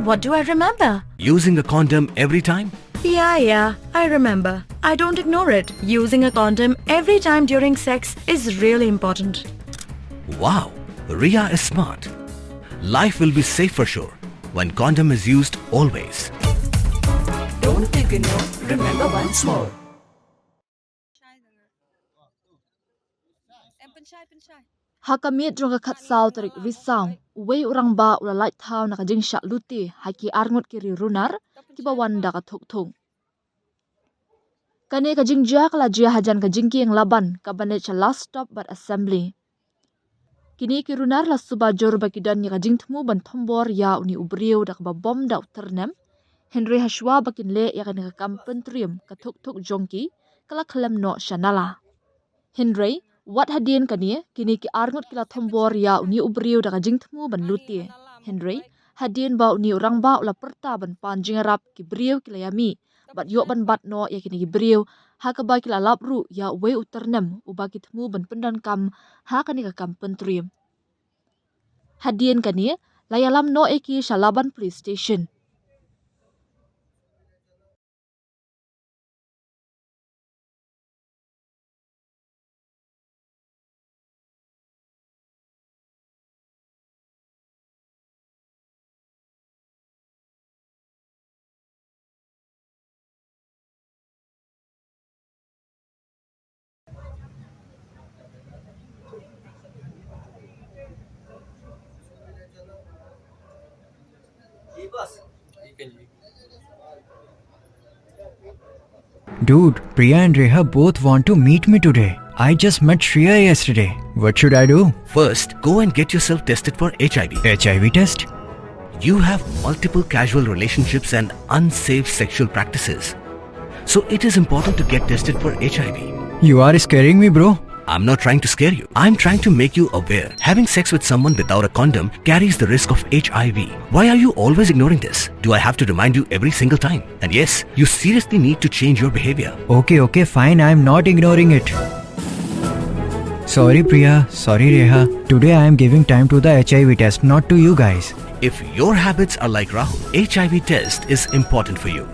What do I remember? Using a condom every time? Yeah, I remember. I don't ignore it. Using a condom every time during sex is really important. Wow, Ria is smart. Life will be safe for sure when condom is used always. Don't ignore, remember once more. Hakamit rong khat saw tarik risau uwei urang ba ula light thau na kajing syak lute haki arngot kiri runar kiba wanda ka thuk. Kane kajing jak la jia hajan kajing ki yang Laban kabanet cha last stop but assembly. Kini ki runar la suba jor ba kidan ni kajing thmu ban thombor ya uni ubriu dak ba bom da uternem Henry Hashwa bakin le ya kan ka kampen trium ka thuk jongki kala khyllem no shanala. Henry Wat hadien kani kini ki arngot kila thombor ya uni ubriu da kajing thmu ban lute. Henry hadien ba uni urang ba ula perta ban panjing rap ki briu kila yami bat yo ban bat no ya kini ki briu ha ka ba kila lapru ya we uternem uba ki thmu ban pendan kam ha kani ka kam pentrium. Hadien kani layalam no eki Laban police station. Dude, Priya and Reha both want to meet me today. I just met Shreya yesterday. What should I do? First, go and get yourself tested for HIV. HIV test? You have multiple casual relationships and unsafe sexual practices. So it is important to get tested for HIV. You are scaring me, bro. I'm not trying to scare you. I'm trying to make you aware. Having sex with someone without a condom carries the risk of HIV. Why are you always ignoring this? Do I have to remind you every single time? And yes, you seriously need to change your behavior. Okay, fine. I'm not ignoring it. Sorry, Priya. Sorry, Reha. Today I am giving time to the HIV test, not to you guys. If your habits are like Rahul, HIV test is important for you.